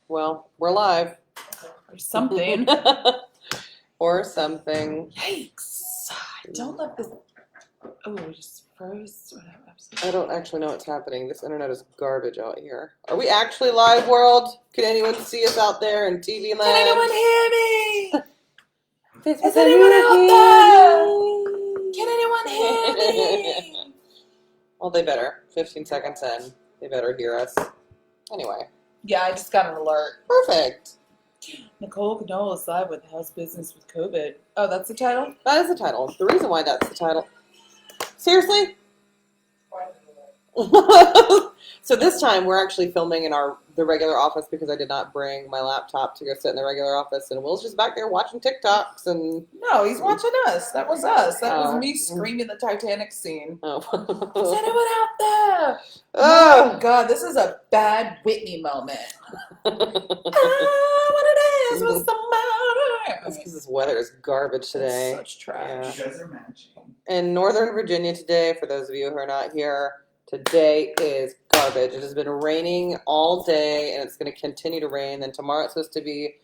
Well, we're live. Or something. Or something. Yikes. I don't love this. Oh, it just froze. I don't actually know what's happening. This internet is garbage out here. Are we actually live, world? Can anyone see us out there in TV land? Can anyone hear me? Is anyone out there? Can anyone hear me? Well, they better. 15 seconds in. They better hear us. Anyway. Yeah, I just got an alert. Perfect. Nicole Canole is live with House Business with COVID. Oh, that's the title? That is the title. The reason why that's the title. Seriously? So this time we're actually filming in the regular office because I did not bring my laptop to go sit in the regular office, and Will's just back there watching TikToks and. No, he's watching us. That was us. That was Oh. me screaming the Titanic scene. Oh. Is anyone out there? Oh. Oh God, this is a bad Whitney moment. What it is with somebody. That's because this weather is garbage today. That's such trash. You guys are matching. In Northern Virginia today, for those of you who are not here, today is garbage. It has been raining all day, and it's going to continue to rain. Then tomorrow it's supposed to be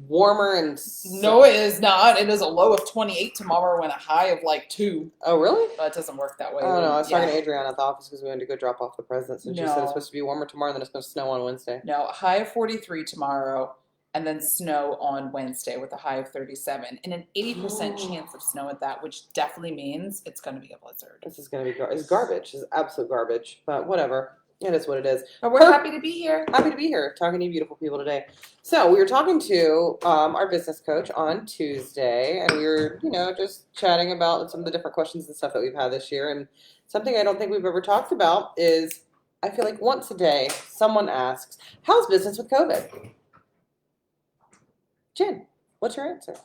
warmer and. No, it is not. It is a low of 28 tomorrow and a high of like 2. Oh, really? But it doesn't work that way. I don't know. I was talking to Adriana at the office because we went to go drop off the presents, and she said No. it's supposed to be warmer tomorrow, and then it's going to snow on Wednesday. No, a high of 43 tomorrow, and then snow on Wednesday with a high of 37, and an 80% chance of snow at that, which definitely means it's going to be a blizzard. This is going to be it's garbage. It's absolute garbage. But whatever. It is what it is. But we're happy to be here. Happy to be here, talking to you beautiful people today. So we were talking to our business coach on Tuesday, and we were, just chatting about some of the different questions and stuff that we've had this year. And something I don't think we've ever talked about is, I feel like once a day, someone asks, how's business with COVID? Jen, what's your answer?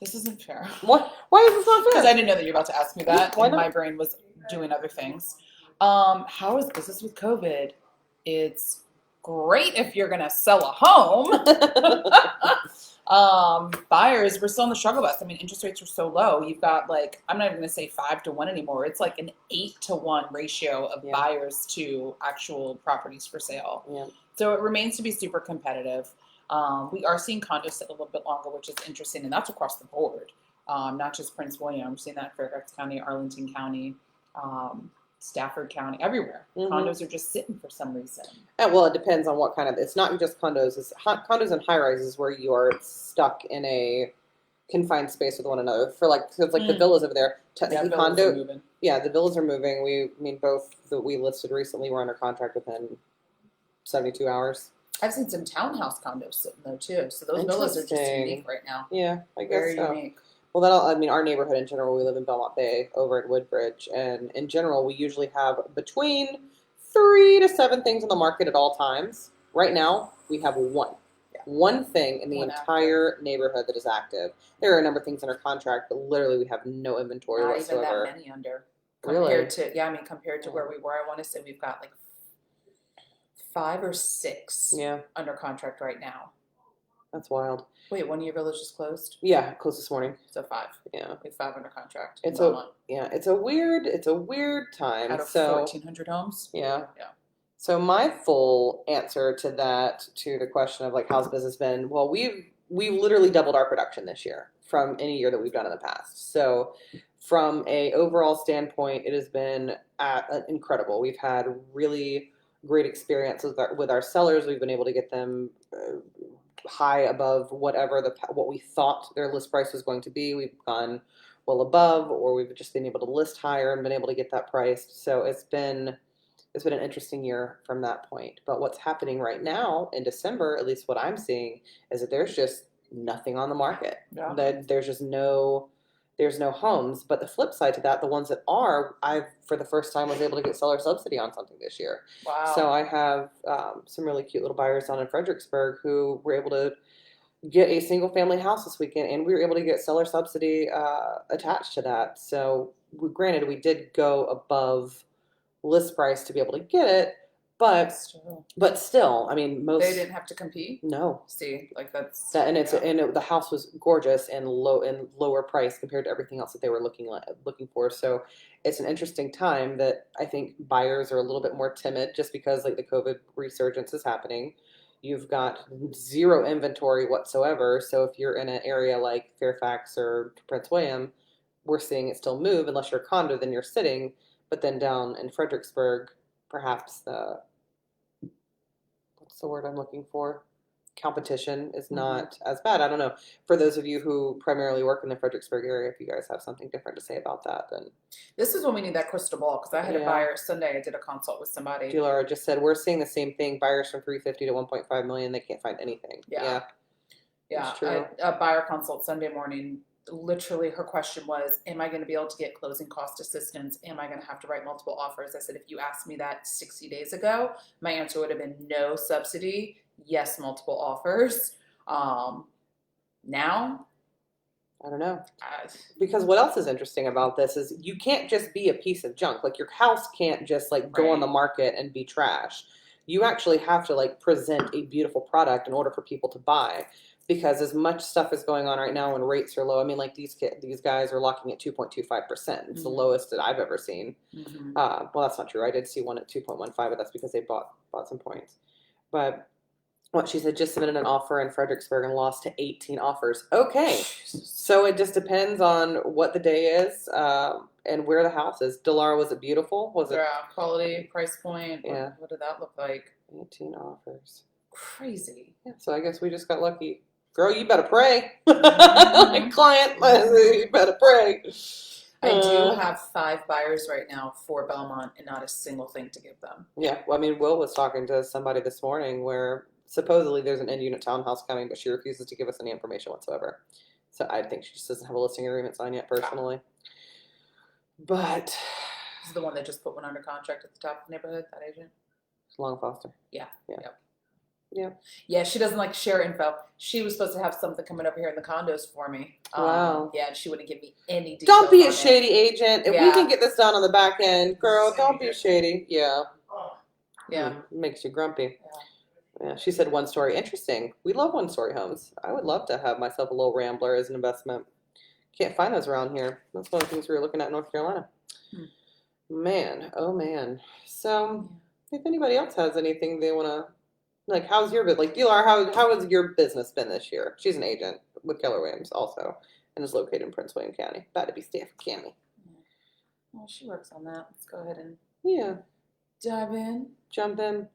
This isn't fair. What? Why is this not fair? Because I didn't know that you were about to ask me that, Why and not? my brain was doing other things. How is business with COVID? It's great if you're going to sell a home. Buyers, we're still in the struggle bus. I mean, interest rates are so low. You've got I'm not even going to say 5-1 anymore. It's like an 8-1 ratio of buyers to actual properties for sale. Yeah. So it remains to be super competitive. We are seeing condos sit a little bit longer, which is interesting, and that's across the board. Not just Prince William. I'm seeing that in Fairfax County, Arlington County, Stafford County, everywhere. Mm-hmm. Condos are just sitting for some reason. Well, it depends on what kind of. It's not just condos. It's condos and high rises where you are stuck in a confined space with one another. The villas over there, technically condo. Yeah, the villas are moving. Both that we listed recently were under contract within 72 hours. I've seen some townhouse condos sitting there too. So those villas are just unique right now. Yeah, I guess Very so. unique. Well, our neighborhood in general, we live in Belmont Bay over at Woodbridge, and in general, we usually have between 3 to 7 things on the market at all times. Right now, we have one thing in the entire neighborhood that is active. There are a number of things under contract, but literally we have no inventory whatsoever. Not even that many under. Really? Compared to where we were, I want to say we've got 5 or 6 under contract right now. That's wild. Wait, one of your villas just closed? Yeah, closed this morning. So 5. Yeah. We have 5 under contract. It's a weird time. Out of 1,400 homes? Yeah. Yeah. So my full answer to the question of how's business been? Well, we've literally doubled our production this year from any year that we've done in the past. So from a overall standpoint, it has been incredible. We've had really great experience with our sellers. We've been able to get them high above what we thought their list price was going to be. We've gone well above, or we've just been able to list higher and been able to get that priced. So it's been an interesting year from that point. But what's happening right now in December, at least what I'm seeing, is that there's just nothing on the market. Yeah. There's no homes. But the flip side to that, the ones that are, I for the first time was able to get seller subsidy on something this year. Wow. So I have some really cute little buyers down in Fredericksburg who were able to get a single family house this weekend, and we were able to get seller subsidy attached to that. So granted, we did go above list price to be able to get it, But Still. but still, I mean, most They didn't have to compete. no. See, like that's That, and it's yeah. the house was gorgeous and lower price compared to everything else that they were looking for. So it's an interesting time that I think buyers are a little bit more timid just because like the COVID resurgence is happening. You've got zero inventory whatsoever. So if you're in an area like Fairfax or Prince William, we're seeing it still move unless you're a condo, then you're sitting. But then down in Fredericksburg, perhaps the what's the word I'm looking for? Competition is not as bad. I don't know. For those of you who primarily work in the Fredericksburg area, if you guys have something different to say about that, then This is when we need that crystal ball because I had a yeah. buyer Sunday. I did a consult with somebody. Laura just said we're seeing the same thing. Buyers from 350 to 1.5 million, they can't find anything. Yeah. It's true. A buyer consult Sunday morning. Literally, her question was, "Am I going to be able to get closing cost assistance? Am I going to have to write multiple offers?" I said, "If you asked me that 60 days ago, my answer would have been no subsidy, yes, multiple offers." Now, I don't know. Because what else is interesting about this is you can't just be a piece of junk. Like your house can't just like go on the market and be trash. You actually have to like present a beautiful product in order for people to buy. Because as much stuff is going on right now when rates are low, I mean, like these guys are locking at 2.25%. It's the lowest that I've ever seen. Well, that's not true. I did see one at 2.15, but that's because they bought some points. But what she said, just submitted an offer in Fredericksburg and lost to 18 offers. Okay, so it just depends on what the day is and where the house is. Delara, was it beautiful? Was it? Yeah, quality, price point. Yeah. What did that look like? 18 offers. Crazy. Yeah, so I guess we just got lucky. Girl, you better pray. Client, you better pray. I do have 5 buyers right now for Belmont and not a single thing to give them. Yeah, well, I mean, Will was talking to somebody this morning where supposedly there's an end-unit townhouse coming, but she refuses to give us any information whatsoever. So I think she just doesn't have a listing agreement signed yet personally. But this is the one that just put one under contract at the top of the neighborhood, that agent? Long Foster. Yeah. Yep. Yeah, she doesn't like to share info. She was supposed to have something coming over here in the condos for me. Wow. Yeah, and she wouldn't give me any details. Don't be a shady agent. If we Yeah. can get this done on the back end, girl, don't be shady. Yeah. Yeah. Makes you grumpy. Yeah, she said one story. Interesting. We love one story homes. I would love to have myself a little Rambler as an investment. Can't find those around here. That's one of the things we were looking at in North Carolina. Man, oh man. So, if anybody else has anything they want to, like, how's your like, Dealar? How has your business been this year? She's an agent with Keller Williams also, and is located in Prince William County. About to be Stafford County. Well, she works on that. Let's go ahead and jump in.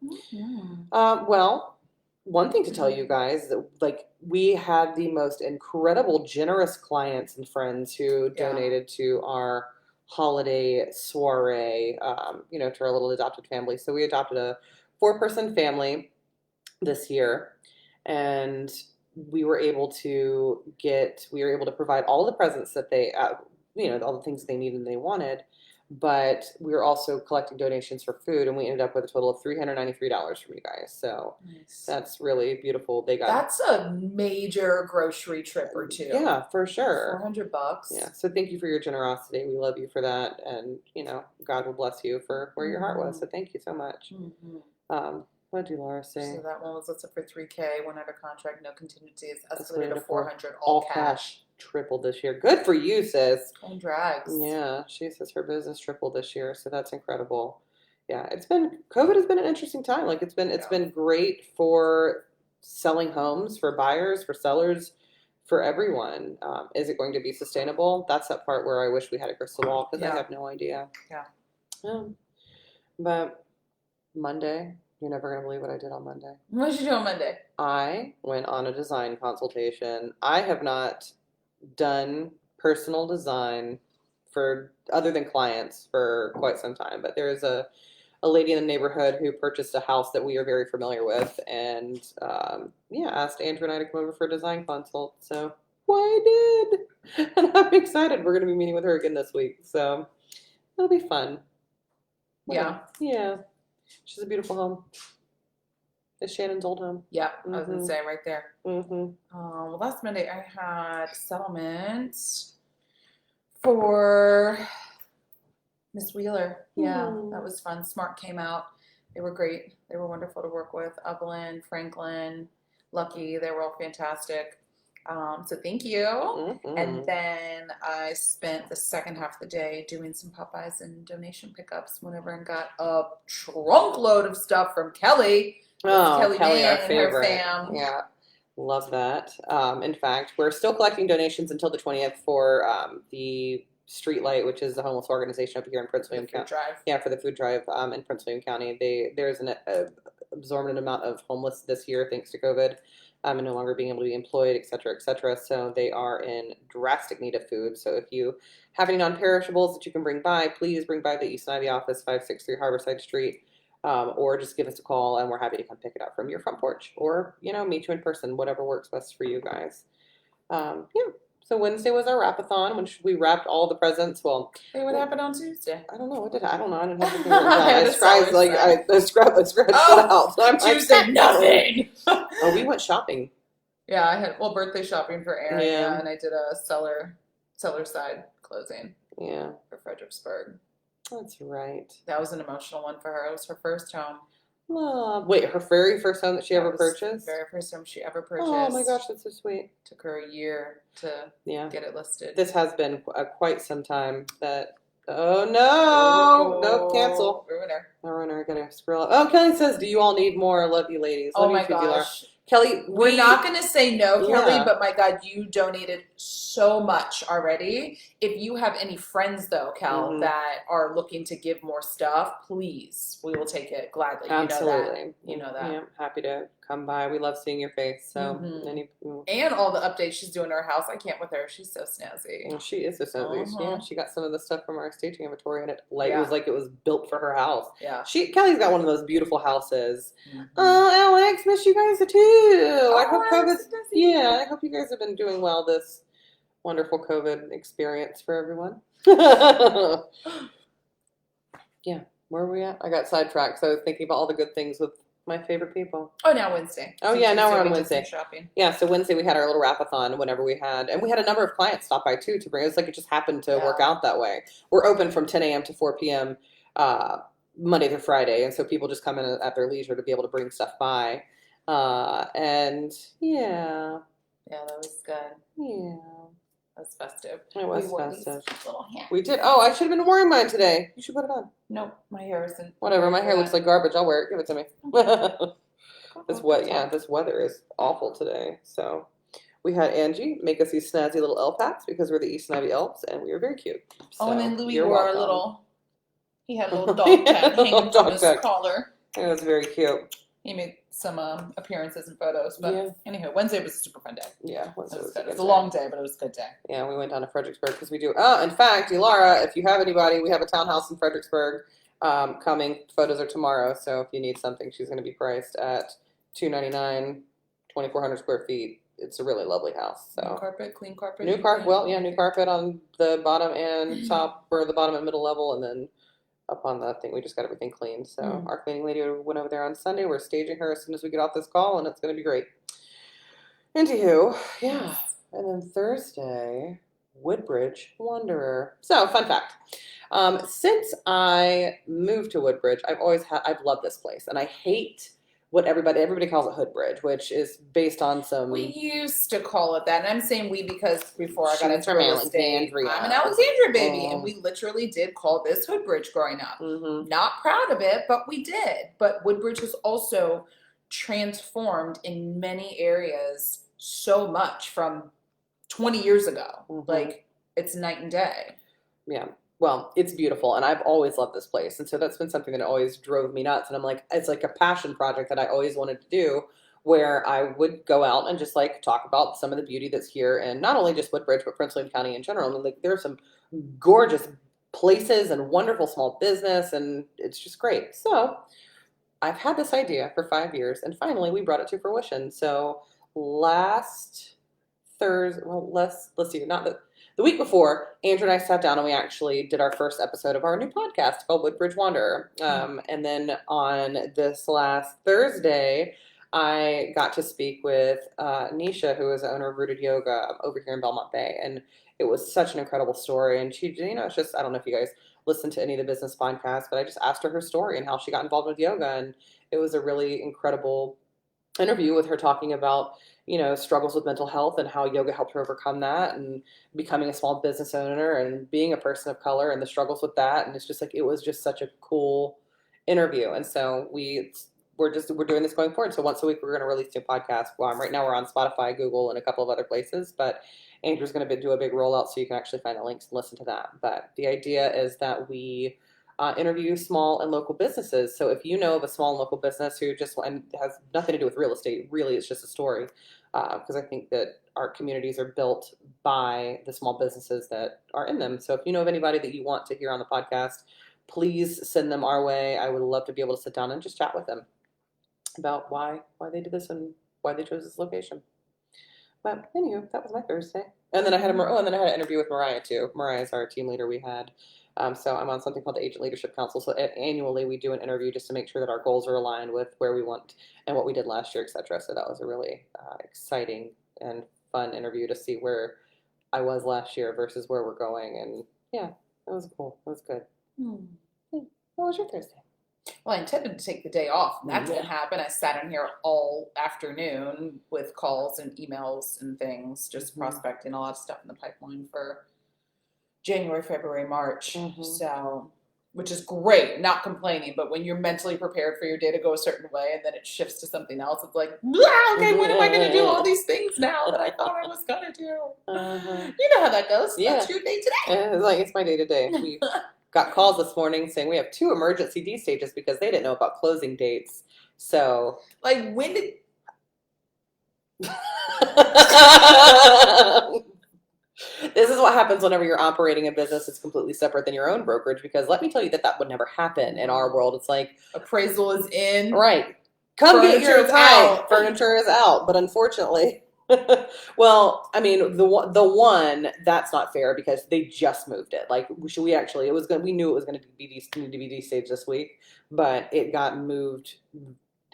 Well, one thing to tell you guys, like, we had the most incredible, generous clients and friends who donated to our holiday soiree, to our little adopted family. So we adopted a 4-person family this year, and we were able to provide all the presents that they, all the things they needed and they wanted. But we were also collecting donations for food, and we ended up with a total of $393 from you guys. So that's really beautiful. That's a major grocery trip or two. Yeah, for sure. $400. Yeah. So thank you for your generosity. We love you for that, and God will bless you for where your heart was. So thank you so much. What did Laura say? So that one was listed for $3K, one under contract, no contingencies, escalated to $400, all cash. Tripled this year. Good for you, sis. And drags. Yeah, she says her business tripled this year, so that's incredible. Yeah, COVID has been an interesting time. Like it's been great for selling homes, for buyers, for sellers, for everyone. Is it going to be sustainable? That's that part where I wish we had a crystal ball because I have no idea. Yeah. But Monday, you're never going to believe what I did on Monday. What did you do on Monday? I went on a design consultation. I have not done personal design for other than clients for quite some time, but there is a lady in the neighborhood who purchased a house that we are very familiar with, and asked Andrew and I to come over for a design consult. So I did, and I'm excited. We're going to be meeting with her again this week, so it'll be fun. Yeah. She's a beautiful home. It's Shannon's old home. Yeah, I was gonna say right there. Well, last Monday I had settlements for Miss Wheeler. Yeah, that was fun. Smart came out. They were great. They were wonderful to work with. Evelyn, Franklin, Lucky, they were all fantastic. So thank you. And Mm-hmm. then I spent the second half of the day doing some Popeyes and donation pickups whenever and got a trunk load of stuff from Kelly. That's Oh, Kelly Kelly, our Mann and her favorite. fam. Yeah, love that. In fact, we're still collecting donations until the 20th for the Streetlight, which is the homeless organization up here in Prince For the William food County. drive. Yeah, for the food drive in Prince William County. There's an absorbent amount of homeless this year thanks to COVID, and no longer being able to be employed, et cetera, et cetera. So they are in drastic need of food. So if you have any non-perishables that you can bring by, please bring by the East Ivy office, 563 Harborside Street. Or just give us a call and we're happy to come pick it up from your front porch or, meet you in person, whatever works best for you guys. Yeah. So Wednesday was our wrap-a-thon, when we wrapped all the presents. Well, Hey, what happened on Tuesday? I don't know. What did I don't know. I didn't have anything written I down. had I a scratched, seller side. I scratched it Oh, out. So I'm Tuesday, like, nothing. oh, we went shopping. Yeah, I had birthday shopping for Erin, Yeah. and I did a seller side closing Yeah, for Fredericksburg. that's right. That was an emotional one for her. It was her first home. Wait, her very first home that she ever That was purchased? the very first home she ever purchased. Oh my gosh, that's so sweet. Took her a year to Yeah. get it listed. This has been quite some time that. Oh no! Nope, cancel. Ruiner. I gotta scroll up. Oh, Kelly says, "Do you all need more? I love you, ladies." Oh Love you my too, Dealer. gosh. Kelly, We're not going to say no, Kelly, Yeah. but my God, you donated so much already. If you have any friends, though, Kel, Mhm. that are looking to give more stuff, please, we will take it gladly. Absolutely. You know that. Yeah, happy to come by. We love seeing your face. So, Mhm. And all the updates she's doing in her house. I can't with her. She's so snazzy. she is so snazzy. Yeah, Uh-huh. she got some of the stuff from our staging inventory, and it Yeah. was like it was built for her house. Yeah. Kelly's got one of those beautiful houses. Mhm. Oh, Alex, miss you guys too. I hope Alex, COVID's. good to see you. Yeah, I hope you guys have been doing well this wonderful COVID experience for everyone. Yeah, where are we at? I got sidetracked, so I was thinking about all the good things with my favorite people. Oh, now Wednesday. Oh, So yeah, now Tuesday we're on we did Wednesday. some shopping. Yeah, so Wednesday we had our little wrap-a-thon whenever we had, and we had a number of clients stop by too to bring. It was like it just happened to work Yeah. out that way. We're open from 10 a.m. to 4 p.m. Monday through Friday, and so people just come in at their leisure to be able to bring stuff by. And yeah, Yeah, that was good. yeah, That was festive. it was We wore these festive. little hats. We did. Oh, I should have been wearing mine today. You should put it on. Nope, my hair isn't. Whatever, my hair looks like garbage. I'll wear it. Give it to me. This weather is awful today. So we had Angie make us these snazzy little elf hats because we're the East Ivy elves, and we were very cute. Oh, and then So, Louis you're wore welcome. a little. He had a little dog tag Little hanging dog from his tag. collar. It was very cute. He made some appearances and photos, but Yeah. anywho, Wednesday was a super fun day. Yeah, It was good. a It was good a long day, but it was a good day. Yeah, we went down to Fredericksburg because we do. Oh, in fact, Elara, if you have anybody, we have a townhouse in Fredericksburg coming. Photos are tomorrow, so if you need something, she's going to be priced at $299, 2,400 square feet. It's a really lovely house. So New carpet, clean carpet. new carpet. Well, yeah, new carpet on the bottom and top, or the bottom and middle level, and then up on the thing. We just got everything cleaned. So our cleaning lady went over there on Sunday. We're staging her as soon as we get off this call, and it's going to be great. Anywho, yeah. And then Thursday, Woodbridge Wanderer. So, fun fact. Since I moved to Woodbridge, I've loved this place, and I hate what everybody calls it Hoodbridge, which is based on some. We used to call it that, and I'm saying we because before I got She's into from real estate, Alexandria. I'm an Alexandria baby, Oh. and we literally did call this Hoodbridge growing up. Mhm. Not proud of it, but we did. But Woodbridge has also transformed in many areas so much from 20 years ago. Mhm. Like, it's night and day. Yeah. Well, it's beautiful, and I've always loved this place, and so that's been something that always drove me nuts. And I'm like, it's like a passion project that I always wanted to do, where I would go out and just like talk about some of the beauty that's here, and not only just Woodbridge, but Prince William County in general. I mean, like there's some gorgeous places and wonderful small business, and it's just great. So I've had this idea for 5 years, and finally we brought it to fruition. So last Thursday, well, let's see, not the week before, Andrew and I sat down and we actually did our first episode of our new podcast called Woodbridge Wanderer. And then on this last Thursday, I got to speak with Nisha, who is the owner of Rooted Yoga over here in Belmont Bay. And it was such an incredible story. And she, it's just, I don't know if you guys listened to any of the business podcasts, but I just asked her story and how she got involved with yoga. And it was a really incredible interview with her talking about, struggles with mental health and how yoga helped her overcome that, and becoming a small business owner and being a person of color and the struggles with that. And it's just like, it was just such a cool interview. And so we're doing this going forward. So once a week, we're going to release new podcasts. Well, right now we're on Spotify, Google, and a couple of other places, but Andrew's going to do a big rollout so you can actually find the links and listen to that. But the idea is that we interview small and local businesses. So if you know of a small and local business who just and has nothing to do with real estate, really, it's just a story. Because I think that our communities are built by the small businesses that are in them. So if you know of anybody that you want to hear on the podcast, please send them our way. I would love to be able to sit down and just chat with them about why they did this and why they chose this location. But anywho, that was my Thursday. And then I had an interview with Mariah too. Mariah is our team leader we had. So I'm on something called the Agent Leadership Council. So annually we do an interview just to make sure that our goals are aligned with where we want and what we did last year, etc. So that was a really exciting and fun interview to see where I was last year versus where we're going. And yeah, it was cool. It was good. Yeah. What was your Thursday? Well, I intended to take the day off. And that didn't happen. I sat in here all afternoon with calls and emails and things, just prospecting a lot of stuff in the pipeline for January, February, March. So, which is great, not complaining, but when you're mentally prepared for your day to go a certain way and then it shifts to something else, it's like, okay, when am I going to do all these things now that I thought I was going to do? You know how that goes. Yeah. That's your day today. It's my day to day. We got calls this morning saying we have 2 emergency D stages because they didn't know about closing dates. So, like, when did... This is what happens whenever you're operating a business that's completely separate than your own brokerage, because let me tell you that would never happen in our world. It's like, appraisal is in. Right. Come get your out. Furniture is out. But unfortunately, well, I mean, the one that's not fair because they just moved it. Like, we knew it was going to be DVD stage this week, but it got moved.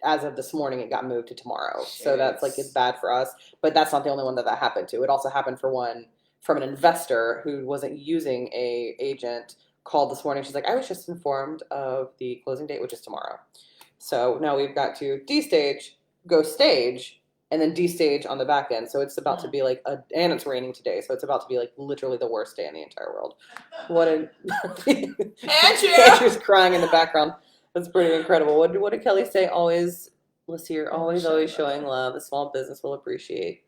As of this morning, it got moved to tomorrow. Jeez. So that's like, it's bad for us, but that's not the only one that happened to. It also happened for one from an investor who wasn't using a agent, called this morning. She's like, I was just informed of the closing date, which is tomorrow. So now we've got to D-stage, go stage, and then D-stage on the back end. So it's about to be like, and it's raining today. So it's about to be like literally the worst day in the entire world. Andrew's crying in the background. That's pretty incredible. What did Kelly say? Always showing love. A small business will appreciate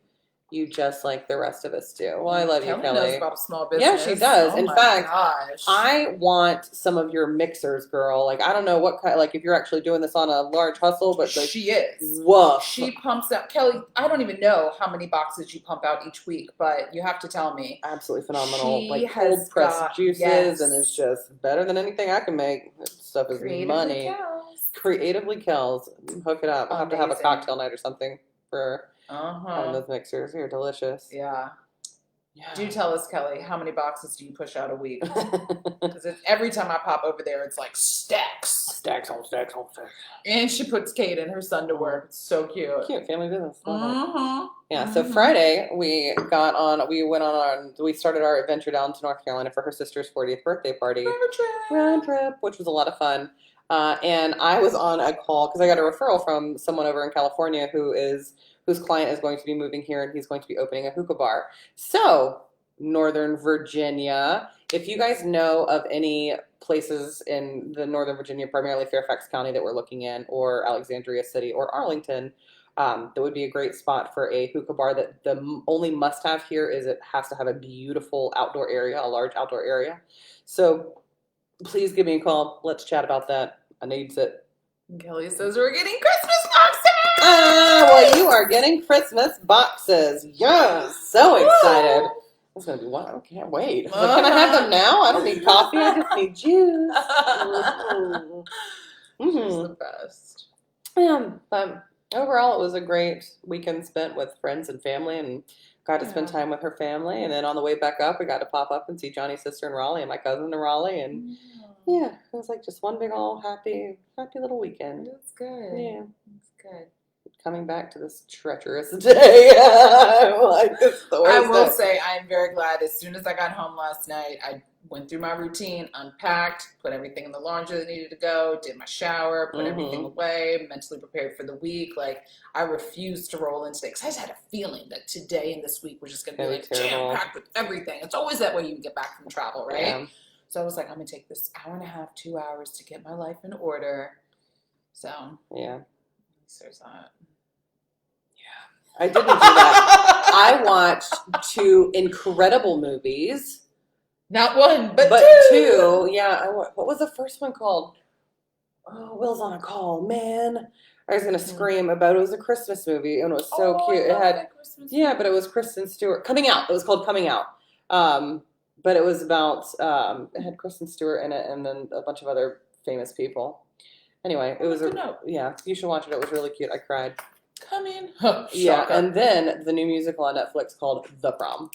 you just like the rest of us do. Well, I love you, Kelly. Knows about a small business. Yeah, she does. Oh, in fact, gosh. I want some of your mixers, girl. Like, I don't know what kind, like if you're actually doing this on a large hustle, but like, she is. Woof. She pumps out, Kelly, I don't even know how many boxes you pump out each week, but you have to tell me. Absolutely phenomenal. She like cold pressed juices, and it's just better than anything I can make. That stuff is money. Creatively kills. Hook it up. I'll have to have a cocktail night or something for those mixers. They're delicious. Yeah. Do tell us, Kelly, how many boxes do you push out a week? Because every time I pop over there, it's like stacks. Stacks on stacks on stacks. And she puts Kate and her son to work. It's so cute. Cute family business. Yeah. So Friday we started our adventure down to North Carolina for her sister's 40th birthday party. Road trip, which was a lot of fun. And I was on a call because I got a referral from someone over in California whose client is going to be moving here, and he's going to be opening a hookah bar. So, Northern Virginia, if you guys know of any places in the Northern Virginia, primarily Fairfax County that we're looking in, or Alexandria City or Arlington, that would be a great spot for a hookah bar. That the only must-have here is it has to have a beautiful outdoor area, a large outdoor area. So, please give me a call. Let's chat about that. I needs it. Kelly says we're getting Christmas boxes! Well, you are getting Christmas boxes. Yes, so excited. It's going to be one. I can't wait. Can I have them now? I don't need coffee. I just need juice. She's the best. But overall, it was a great weekend spent with friends and family, and got to spend time with her family. And then on the way back up, we got to pop up and see Johnny's sister in Raleigh and my cousin in Raleigh. And yeah, it was like just one big old happy little weekend. That's good. Yeah. That's good. Coming back to this treacherous day. I will say I am very glad. As soon as I got home last night, I went through my routine, unpacked, put everything in the laundry that needed to go, did my shower, put everything away, mentally prepared for the week. Like, I refused to roll into it because I just had a feeling that today and this week was just going to be like jam-packed with everything. It's always that way when you get back from travel, right? Yeah. So I was like, I'm going to take this hour and a half, 2 hours to get my life in order. So, yeah. There's that. I didn't do that. I watched 2 incredible movies. Not one, but two. Yeah. What was the first one called? Oh, Will's on a call, man. I was gonna scream about it. It was a Christmas movie and it was so cute. It had but it was Kristen Stewart. Coming Out. It was called Coming Out. But it was about it had Kristen Stewart in it and then a bunch of other famous people. Anyway, it was you should watch it. It was really cute. I cried. Coming. Yeah, and then the new musical on Netflix called The Prom.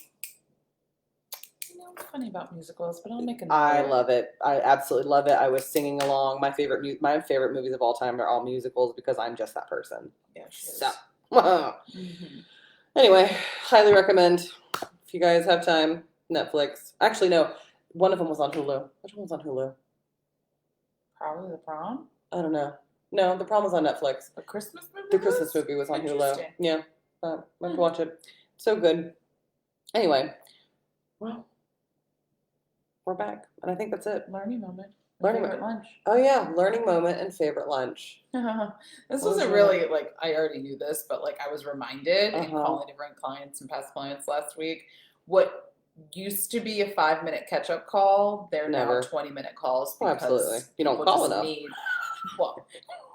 I'm funny about musicals, but I'll make a I love it. I absolutely love it. I was singing along. My favorite movies of all time are all musicals because I'm just that person. Yeah, she is. So, anyway, highly recommend if you guys have time. Netflix. Actually, no. One of them was on Hulu. Which one was on Hulu? Probably The Prom. I don't know. No, The Prom was on Netflix. The Christmas movie. The Christmas movie was on Hulu. Yeah, I have to watch it. So good. Anyway, well. We're back, and I think that's it. Learning moment. Favorite lunch. Oh yeah, learning moment and favorite lunch. This wasn't really like I already knew this, but like I was reminded in calling different clients and past clients last week. What used to be a 5-minute catch-up call, they're now 20-minute calls because absolutely. You don't call enough.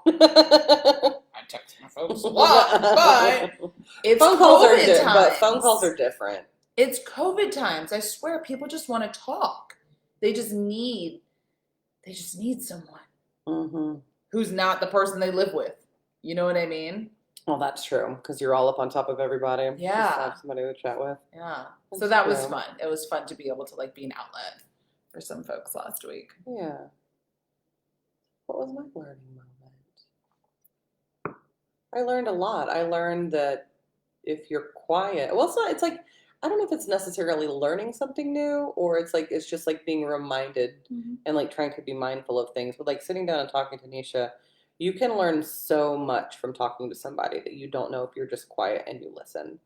I text my folks a lot, but it's phone calls are different. It's COVID times. I swear, people just want to talk. They just need someone who's not the person they live with. You know what I mean? Well, that's true because you're all up on top of everybody. Yeah, just have somebody to chat with. Yeah, so that was fun. It was fun to be able to like be an outlet for some folks last week. Yeah. What was my learning moment? I learned a lot. I learned that if you're quiet, well, it's like. I don't know if it's necessarily learning something new or it's just like being reminded and like trying to be mindful of things. But like sitting down and talking to Nisha, you can learn so much from talking to somebody that you don't know if you're just quiet and you listen.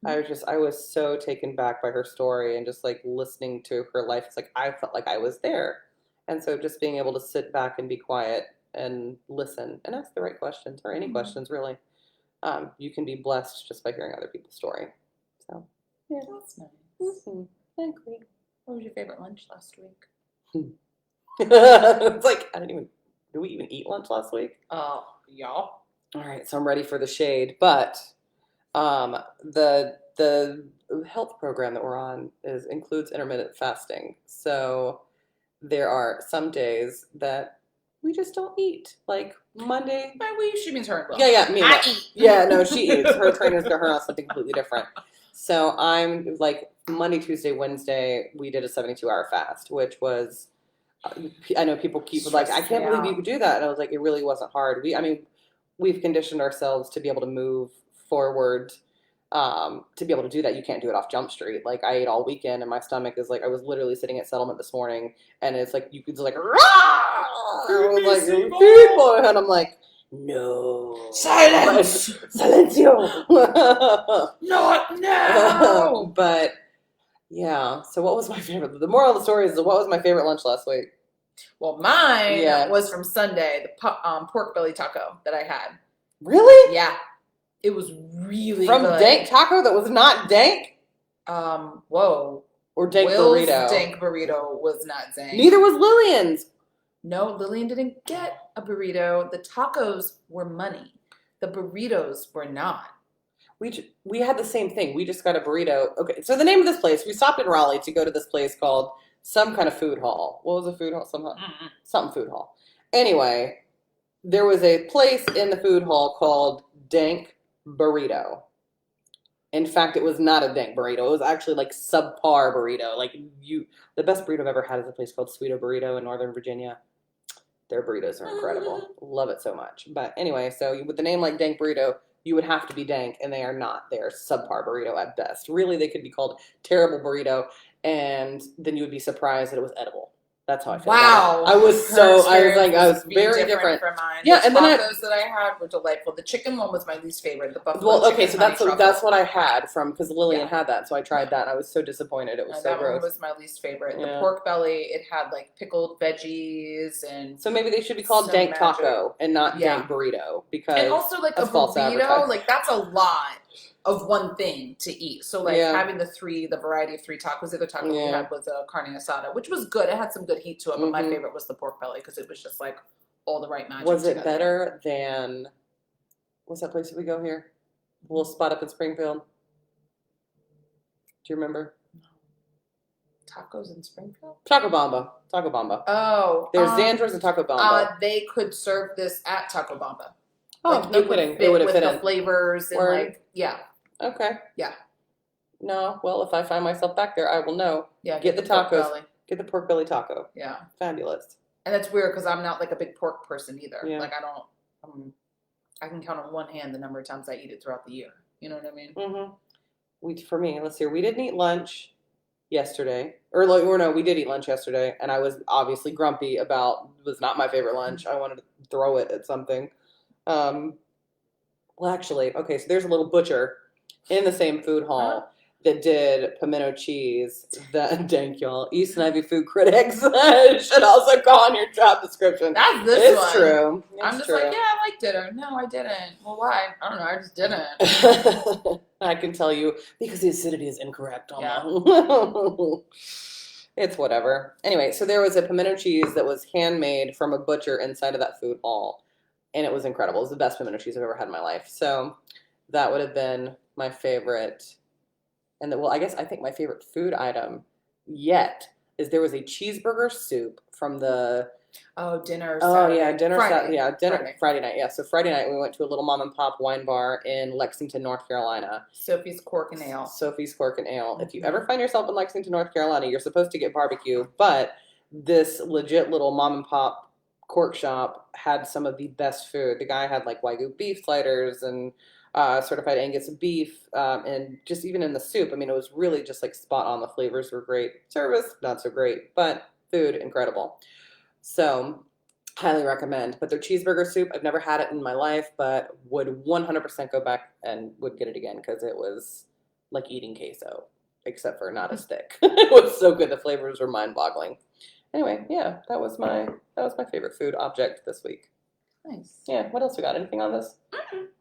I was so taken back by her story and just like listening to her life. It's like I felt like I was there. And so just being able to sit back and be quiet and listen and ask the right questions or any questions really, you can be blessed just by hearing other people's story. So. Yeah, that's nice. I agree. What was your favorite lunch last week? It's like do we even eat lunch last week? Y'all. All right, so I'm ready for the shade, but the health program that we're on includes intermittent fasting. So there are some days that we just don't eat. Like Monday. By we, she means her. Yeah, me. I eat. Yeah, no, she eats. Her trainers to her on something completely different. So I'm like Monday, Tuesday, Wednesday, we did a 72-hour fast, which was, I know people keep like, I can't believe you could do that. And I was like, it really wasn't hard. We've conditioned ourselves to be able to move forward, to be able to do that. You can't do it off Jump Street. Like I ate all weekend and my stomach is like, I was literally sitting at Settlement this morning and it's like, you could just like, people. And I'm like, no. Silence! Silencio! Not now! But, yeah. So what was my favorite? The moral of the story is what was my favorite lunch last week? Well, mine was from Sunday, the pork belly taco that I had. Really? Yeah. It was really from good. Dank Taco that was not dank? Whoa. Or Dank Will's Burrito? Dank Burrito was not dank. Neither was Lillian's. No, Lillian didn't get a burrito. The tacos were money. The burritos were not. We had the same thing. We just got a burrito. Okay, so the name of this place, we stopped in Raleigh to go to this place called some kind of food hall. What was the food hall? Something food hall. Anyway, there was a place in the food hall called Dank Burrito. In fact, it was not a dank burrito. It was actually like subpar burrito. Like the best burrito I've ever had is a place called Sweeto Burrito in Northern Virginia. Their burritos are incredible. Love it so much. But anyway, so with the name like Dank Burrito, you would have to be dank, and they are not. They are subpar burrito at best. Really, they could be called terrible burrito, and then you would be surprised that it was edible. That's how I feel Wow. about it. I was very different. From mine. Yeah, the and then tacos that I had were delightful. The chicken one was my least favorite. The buffalo well, okay, chicken so honey truffle. that's what I had from because Lillian Yeah. had that, so I tried that, and I was so disappointed. It was so that gross. one was my least favorite. Yeah. The pork belly, it had like pickled veggies and. So maybe they should be called some dank magic. taco and not dank burrito because And also like a that's false burrito, advertising. like that's a lot of one thing to eat. So like Yeah. having the variety of 3 tacos. The other taco we Yeah. had was a carne asada, which was good. It had some good heat to it, but my favorite was the pork belly because it was just like all the right magic. Was it together. better than what's that place that we go here? A little spot up in Springfield. Do you remember? Tacos in Springfield? Taco Bamba. Taco Bamba. Oh. There's Xandra's and Taco Bamba. They could serve this at Taco Bamba. Oh, like, no kidding. It would have fit with in. the flavors and Word. like, yeah. Okay. Yeah. No, well, if I find myself back there, I will know. Yeah. Get the pork tacos. belly. Get the pork belly taco. Yeah. Fabulous. And that's weird because I'm not like a big pork person either. Yeah. Like I can count on one hand the number of times I eat it throughout the year. You know what I mean? Mm-hmm. For me, let's see. We didn't eat lunch yesterday, or no, we did eat lunch yesterday, and I was obviously grumpy about it was not my favorite lunch. I wanted to throw it at something. Well, actually, okay, so there's a little butcher in the same food hall that did pimento cheese. Thank y'all. East and Ivy food critics should also go on your job description. That's this it's one. True. I'm just like, yeah, I liked it. Or no, I didn't. Well, why? I don't know. I just didn't. I can tell you because the acidity is incorrect. Yeah. It's whatever. Anyway, so there was a pimento cheese that was handmade from a butcher inside of that food hall, and it was incredible. It was the best pimento cheese I've ever had in my life. So that would have been my favorite. And I guess I think my favorite food item yet is there was a cheeseburger soup from the dinner. Oh yeah, dinner. Friday night. Yeah, so Friday night we went to a little mom and pop wine bar in Lexington, North Carolina. Sophie's Cork and Ale. Sophie's Cork and Ale. If you ever find yourself in Lexington, North Carolina, you're supposed to get barbecue, but this legit little mom and pop cork shop had some of the best food. The guy had like Wagyu beef sliders and certified Angus beef, and just even in the soup. I mean, it was really just like spot on. The flavors were great. Service, not so great, but food, incredible. So, highly recommend. But their cheeseburger soup, I've never had it in my life, but would 100% go back and would get it again because it was like eating queso, except for not as thick. It was so good. The flavors were mind-boggling. Anyway, yeah, that was my favorite food object this week. Nice. Yeah. What else we got? Anything on this?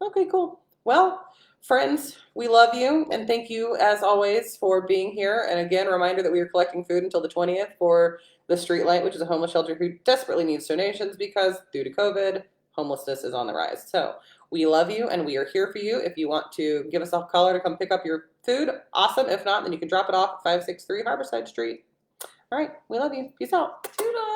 Okay, cool. Well, friends, we love you and thank you as always for being here. And again, reminder that we are collecting food until the 20th for the Streetlight, which is a homeless shelter who desperately needs donations because due to COVID, homelessness is on the rise. So we love you and we are here for you. If you want to give us a caller to come pick up your food, awesome. If not, then you can drop it off at 563 Harborside Street. All right, we love you. Peace out. Toodles.